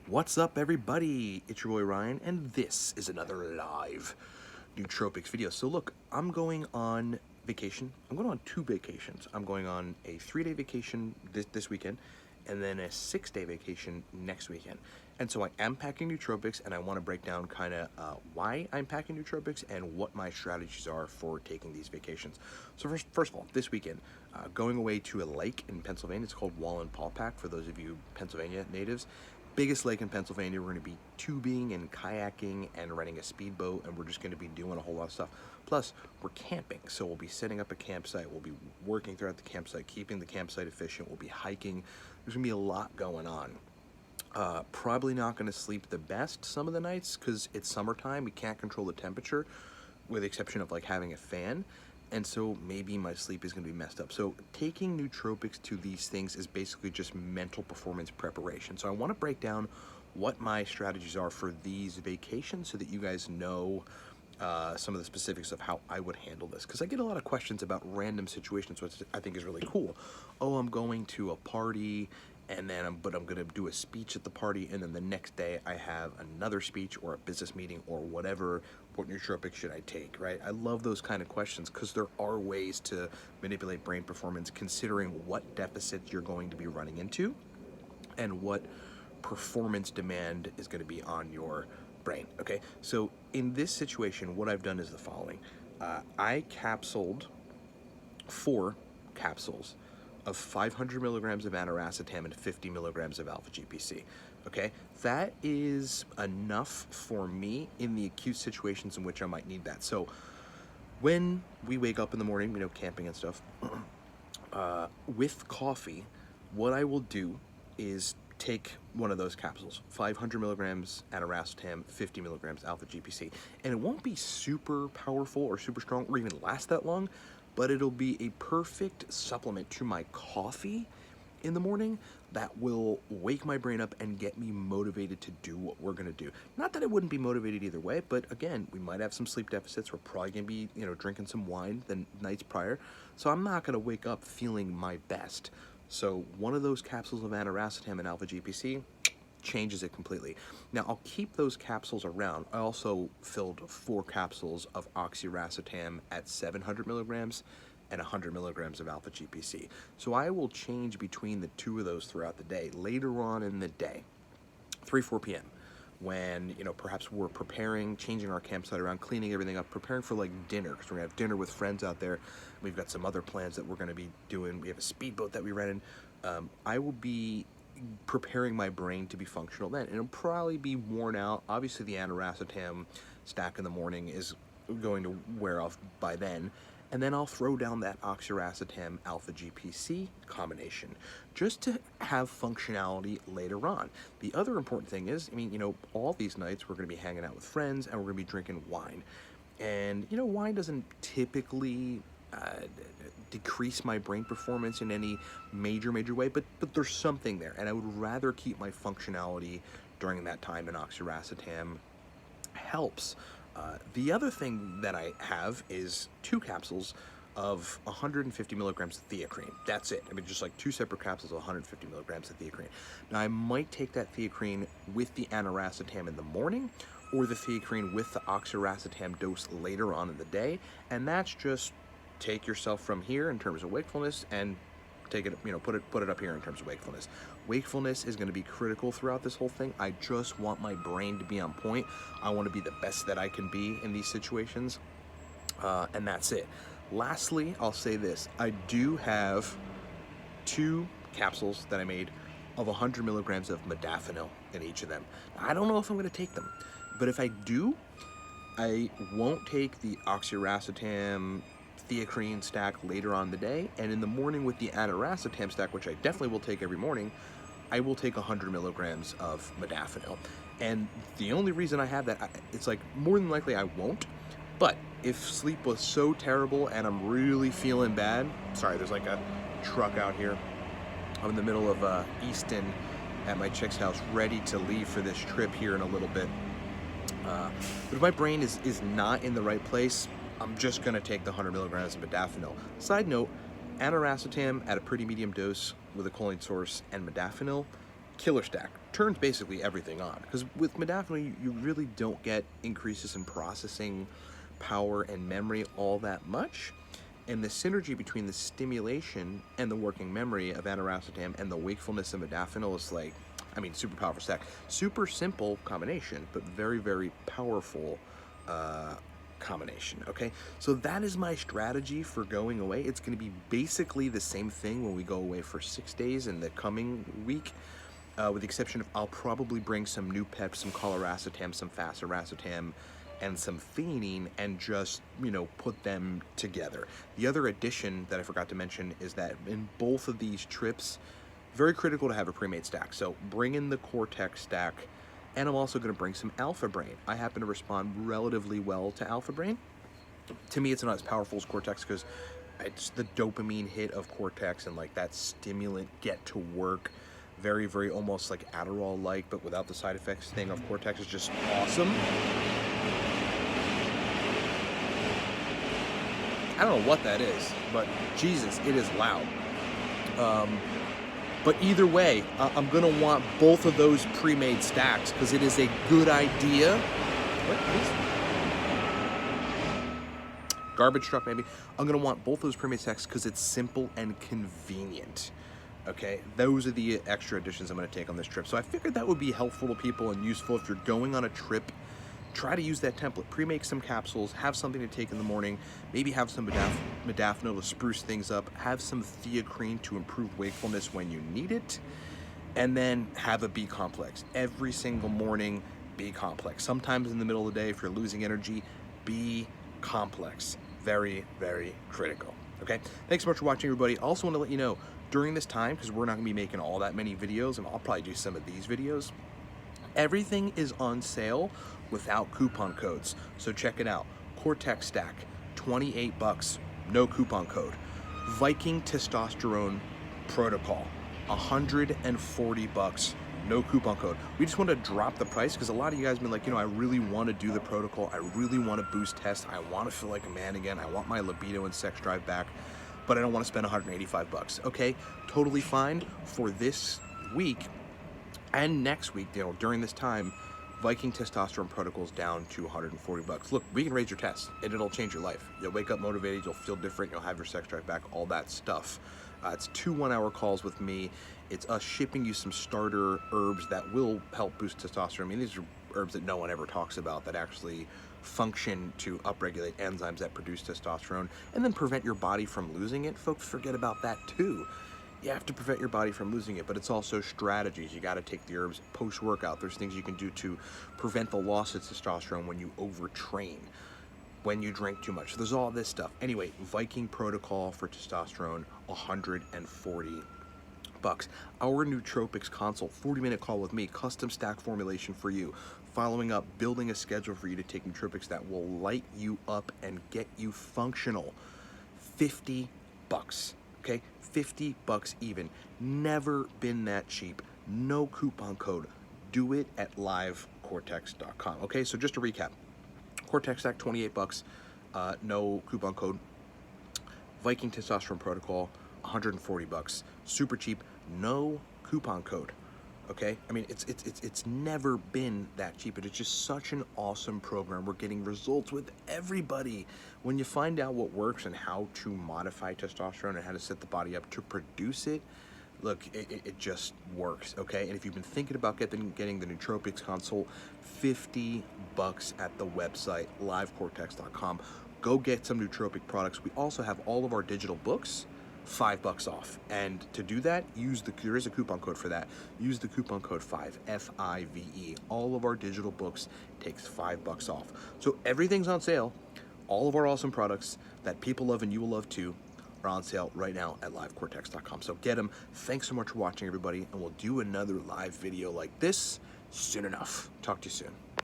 What's up, everybody? It's your boy Ryan, and this is another live nootropics video. So look, I'm going on vacation. I'm going on 2 vacations. I'm going on a 3-day vacation this weekend, and then a 6-day vacation next weekend. And so I am packing nootropics, and I want to break down kind of why I'm packing nootropics and what my strategies are for taking these vacations. So first of all, this weekend, going away to a lake in Pennsylvania. It's called Wallenpaupack for those of you Pennsylvania natives. Biggest lake in Pennsylvania. We're going to be tubing and kayaking and renting a speedboat, and we're just going to be doing a whole lot of stuff. Plus, we're camping, so we'll be setting up a campsite. We'll be working throughout the campsite, keeping the campsite efficient. We'll be hiking. There's going to be a lot going on. Probably not going to sleep the best some of the nights because it's summertime. We can't control the temperature, with the exception of like having a fan. And so maybe my sleep is going to be messed up. So taking nootropics to these things is basically just mental performance preparation. So I want to break down what my strategies are for these vacations so that you guys know some of the specifics of how I would handle this. Because I get a lot of questions about random situations, which I think is really cool. Oh, I'm going to a party, and then I'm going to do a speech at the party, and then the next day I have another speech or a business meeting or whatever. What nootropics should I take, right? I love those kind of questions because there are ways to manipulate brain performance considering what deficits you're going to be running into and what performance demand is going to be on your brain, okay? So in this situation, what I've done is the following. I capsuled 4 capsules of 500 milligrams of aniracetam and 50 milligrams of alpha GPC. Okay, that is enough for me in the acute situations in which I might need that. So when we wake up in the morning, you know, camping and stuff, with coffee, what I will do is take one of those capsules, 500 milligrams aniracetam, 50 milligrams alpha GPC, and it won't be super powerful or super strong or even last that long, but it'll be a perfect supplement to my coffee in the morning that will wake my brain up and get me motivated to do what we're gonna do. Not that I wouldn't be motivated either way, but again, we might have some sleep deficits. We're probably gonna be, you know, drinking some wine the nights prior. So I'm not gonna wake up feeling my best. So one of those capsules of aniracetam and alpha GPC changes it completely. Now I'll keep those capsules around. I also filled 4 capsules of oxiracetam at 700 milligrams and 100 milligrams of alpha GPC. So I will change between the 2 of those throughout the day. Later on in the day, 3-4 p.m. when, you know, perhaps we're preparing, changing our campsite around, cleaning everything up, preparing for like dinner, because we're gonna have dinner with friends out there. We've got some other plans that we're gonna be doing. We have a speedboat that we rented. I will be preparing my brain to be functional then, and it'll probably be worn out. Obviously the aniracetam stack in the morning is going to wear off by then, and then I'll throw down that oxiracetam alpha GPC combination just to have functionality later on. The other important thing is, I mean, you know, all these nights we're going to be hanging out with friends and we're going to be drinking wine, and you know, wine doesn't typically decrease my brain performance in any major way, but there's something there, and I would rather keep my functionality during that time, and oxiracetam helps. The other thing that I have is 2 capsules of 150 milligrams of theacrine. That's it. I mean, just like 2 separate capsules of 150 milligrams of theacrine. Now I might take that theacrine with the aniracetam in the morning, or the theacrine with the oxiracetam dose later on in the day, and that's just take yourself from here in terms of wakefulness and take it, you know, put it up here in terms of wakefulness. Wakefulness is going to be critical throughout this whole thing. I just want my brain to be on point. I want to be the best that I can be in these situations, and that's it. Lastly, I'll say this. I do have 2 capsules that I made of 100 milligrams of modafinil in each of them. I don't know if I'm going to take them, but if I do, I won't take the oxiracetam theacrine stack later on in the day, and in the morning with the aniracetam stack, which I definitely will take every morning, I will take 100 milligrams of modafinil. And the only reason I have that, it's like more than likely I won't, but if sleep was so terrible and I'm really feeling bad, sorry, there's like a truck out here. I'm in the middle of Easton at my chick's house, ready to leave for this trip here in a little bit. But if my brain is not in the right place, I'm just gonna take the 100 milligrams of modafinil. Side note, aniracetam at a pretty medium dose with a choline source and modafinil, killer stack. turns basically everything on. Because with modafinil, you really don't get increases in processing power and memory all that much. And the synergy between the stimulation and the working memory of aniracetam and the wakefulness of modafinil is like, I mean, super powerful stack. Super simple combination, but very, very powerful combination, okay? So that is my strategy for going away. It's going to be basically the same thing when we go away for 6 days in the coming week, with the exception of I'll probably bring some new peps, some coliracetam, some fasiracetam, and some theanine, and just, you know, put them together. The other addition that I forgot to mention is that in both of these trips, very critical to have a pre-made stack. So bring in the Cortex stack, and I'm also going to bring some Alpha Brain. I happen to respond relatively well to Alpha Brain. To me, it's not as powerful as Cortex because it's the dopamine hit of Cortex and like that stimulant get to work. Very, very almost like Adderall-like, but without the side effects thing of Cortex is just awesome. I don't know what that is, but Jesus, it is loud. But either way, I'm gonna want both of those pre-made stacks because it is a good idea. What is garbage truck maybe? I'm gonna want both those pre-made stacks because it's simple and convenient. Okay, those are the extra additions I'm gonna take on this trip. So I figured that would be helpful to people and useful if you're going on a trip. Try to use that template. Pre-make some capsules, have something to take in the morning, maybe have some modafinil to spruce things up, have some theacrine to improve wakefulness when you need it, and then have a B complex. Every single morning, B complex. Sometimes in the middle of the day, if you're losing energy, B complex. Very, very critical. Okay, thanks so much for watching, everybody. Also want to let you know, during this time, because we're not going to be making all that many videos, and I'll probably do some of these videos, everything is on sale without coupon codes. So check it out. Cortex stack, 28 bucks, no coupon code. Viking Testosterone Protocol, 140 bucks, no coupon code. We just want to drop the price because a lot of you guys have been like, you know, I really want to do the protocol. I really want to boost test. I want to feel like a man again. I want my libido and sex drive back, but I don't want to spend 185 bucks. Okay, totally fine. For this week and next week, you know, during this time, Viking Testosterone Protocol's down to 140 bucks. Look, we can raise your test and it'll change your life. You'll wake up motivated, you'll feel different, you'll have your sex drive back, all that stuff. It's 2 one-hour calls with me. It's us shipping you some starter herbs that will help boost testosterone. I mean, these are herbs that no one ever talks about that actually function to upregulate enzymes that produce testosterone and then prevent your body from losing it. Folks forget about that too. You have to prevent your body from losing it, but it's also strategies. You got to take the herbs post-workout. There's things you can do to prevent the loss of testosterone when you overtrain, when you drink too much. So there's all this stuff. Anyway, Viking Protocol for testosterone, 140 bucks. Our Nootropics consult, 40-minute call with me, custom stack formulation for you. Following up, building a schedule for you to take Nootropics that will light you up and get you functional. 50 bucks. Okay, 50 bucks even. Never been that cheap. No coupon code. Do it at livecortex.com. Okay, so just to recap, Cortex stack, 28 bucks, no coupon code. Viking Testosterone Protocol, 140 bucks. Super cheap, no coupon code. Okay, I mean, it's never been that cheap, but it's just such an awesome program. We're getting results with everybody. When you find out what works and how to modify testosterone and how to set the body up to produce it, look, it just works, okay? And if you've been thinking about getting the Nootropics consult, 50 bucks at the website, livecortex.com. Go get some nootropic products. We also have all of our digital books, 5 bucks off. And to do that, there is a coupon code for that. Use the coupon code 5, F-I-V-E. All of our digital books takes 5 bucks off. So everything's on sale. All of our awesome products that people love and you will love too are on sale right now at livecortex.com. So get them. Thanks so much for watching, everybody, and we'll do another live video like this soon enough. Talk to you soon.